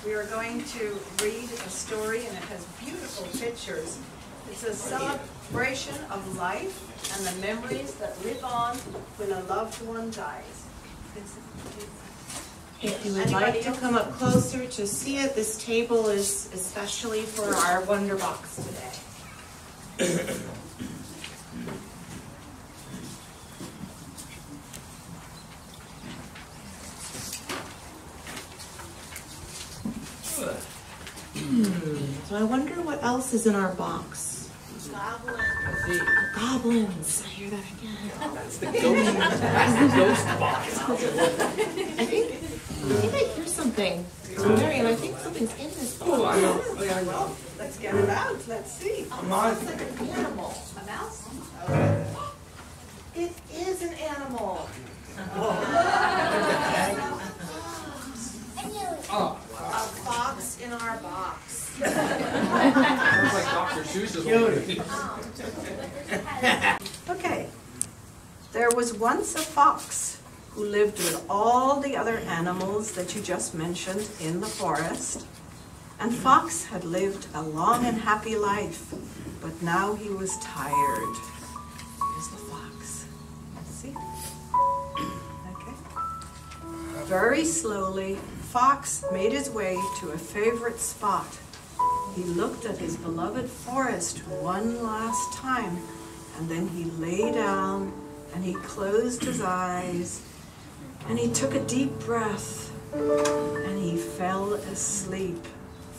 We are going to read a story, and it has beautiful pictures. It's a celebration of life and the memories that live on when a loved one dies. If you would like to come up closer to see it, this table is especially for our Wonder Box today. So I wonder what else is in our box. Goblins. Goblins. I hear that again. That's the ghost box. I think I hear something. Marian, I think something's in this box. Oh, I know. Well, let's get it out. Let's see. A mouse. It's like an animal. A mouse? Okay. It is an animal. Oh, A fox in our box. sounds like Dr. Seuss's movie. Okay. There was once a fox who lived with all the other animals that you just mentioned in the forest. And Fox had lived a long and happy life, but now he was tired. Here's the fox. See? Okay. Very slowly, Fox made his way to a favorite spot. He looked at his beloved forest one last time, and then he lay down and he closed his eyes and he took a deep breath and he fell asleep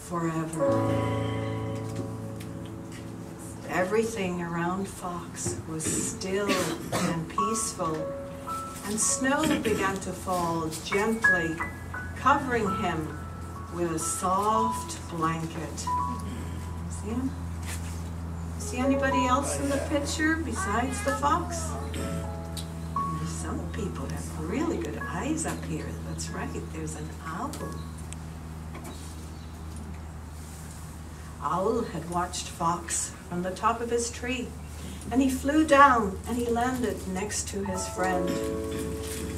forever. Everything around Fox was still and peaceful, and snow began to fall gently, covering him with a soft blanket. See him? See anybody else in the picture besides the fox? Some people have really good eyes up here. That's right, there's an owl. Owl had watched Fox from the top of his tree, and he flew down and he landed next to his friend.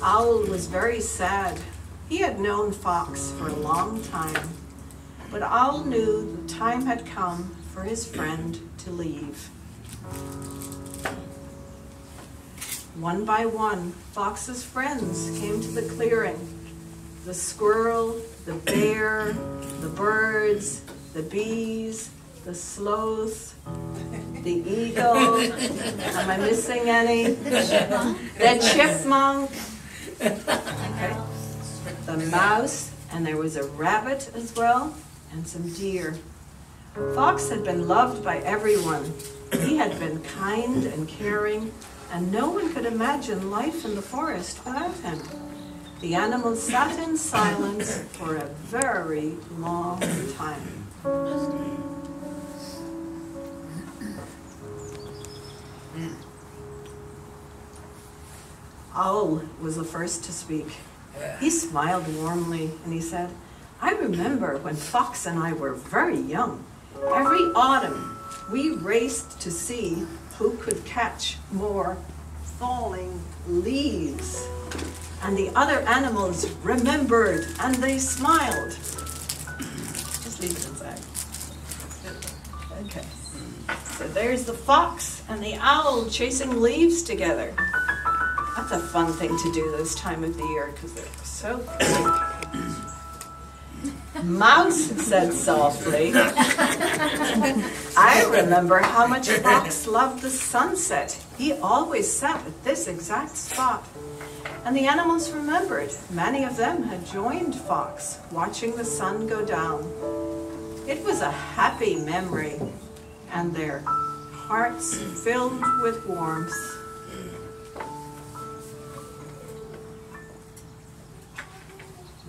Owl was very sad. He had known Fox for a long time, but Owl knew the time had come for his friend to leave. One by one, Fox's friends came to the clearing. The squirrel, the bear, the birds, the bees, the sloth, the eagle. Am I missing any? The chipmunk. Okay. The mouse, and there was a rabbit as well, and some deer. Fox had been loved by everyone. He had been kind and caring, and no one could imagine life in the forest without him. The animals sat in silence for a very long time. Owl was the first to speak. He smiled warmly and he said, "I remember when Fox and I were very young. Every autumn we raced to see who could catch more falling leaves. And the other animals remembered and they smiled." Just leave it inside. Okay. So there's the fox and the owl chasing leaves together. That's a fun thing to do this time of the year because they're so pretty. Mouse said softly, "I remember how much Fox loved the sunset. He always sat at this exact spot." And the animals remembered. Many of them had joined Fox, watching the sun go down. It was a happy memory, and their hearts filled with warmth.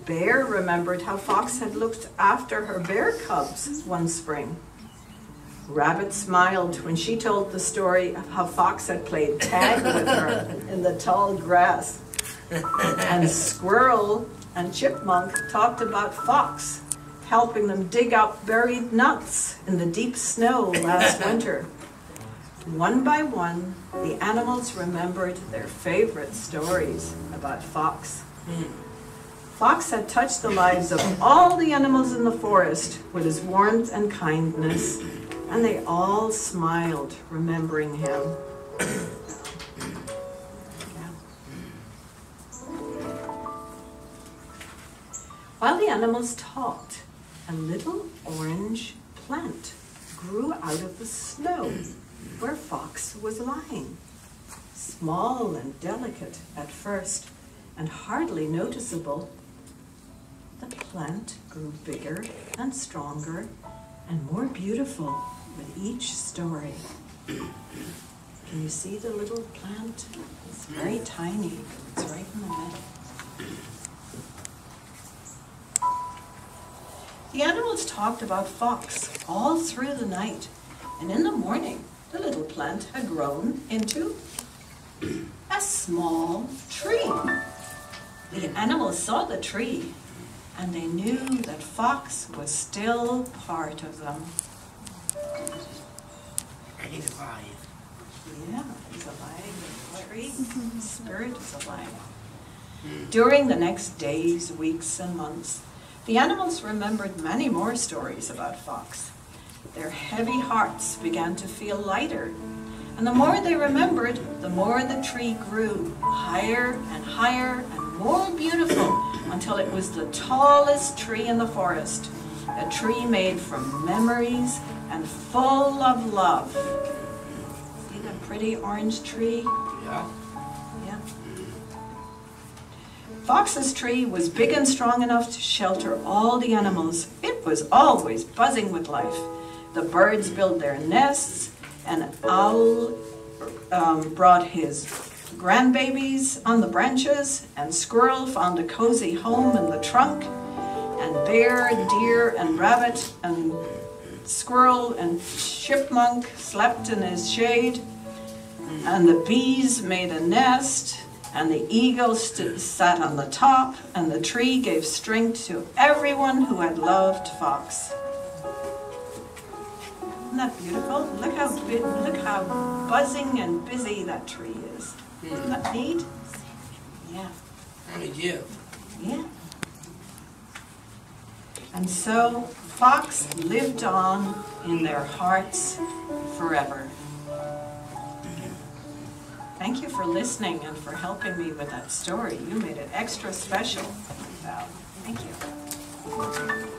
Bear remembered how Fox had looked after her bear cubs one spring. Rabbit smiled when she told the story of how Fox had played tag with her in the tall grass. And Squirrel and Chipmunk talked about Fox helping them dig up buried nuts in the deep snow last winter. One by one, the animals remembered their favorite stories about Fox. Fox had touched the lives of all the animals in the forest with his warmth and kindness, and they all smiled, remembering him. While the animals talked, a little orange plant grew out of the snow where Fox was lying. Small and delicate at first, and hardly noticeable, the plant grew bigger and stronger and more beautiful with each story. Can you see the little plant? It's very tiny. It's right in the middle. The animals talked about Fox all through the night, and in the morning, the little plant had grown into a small tree. The animals saw the tree, and they knew that Fox was still part of them. And he's alive. Yeah, he's alive. The tree, the spirit is alive. During the next days, weeks, and months, the animals remembered many more stories about Fox. Their heavy hearts began to feel lighter, and the more they remembered, the more the tree grew, higher and higher and more beautiful, until it was the tallest tree in the forest, a tree made from memories and full of love. See that pretty orange tree? Yeah. Yeah. Fox's tree was big and strong enough to shelter all the animals. It was always buzzing with life. The birds built their nests, and Owl brought his grandbabies on the branches, and Squirrel found a cozy home in the trunk, and Bear, Deer, and Rabbit, and Squirrel and Chipmunk slept in his shade, and the bees made a nest, and the eagle sat on the top, and the tree gave strength to everyone who had loved Fox. Isn't that beautiful? Look how buzzing and busy that tree is. Isn't that neat? Yeah. How did you? Yeah. And so Fox lived on in their hearts forever. Thank you for listening and for helping me with that story. You made it extra special, Val. Thank you.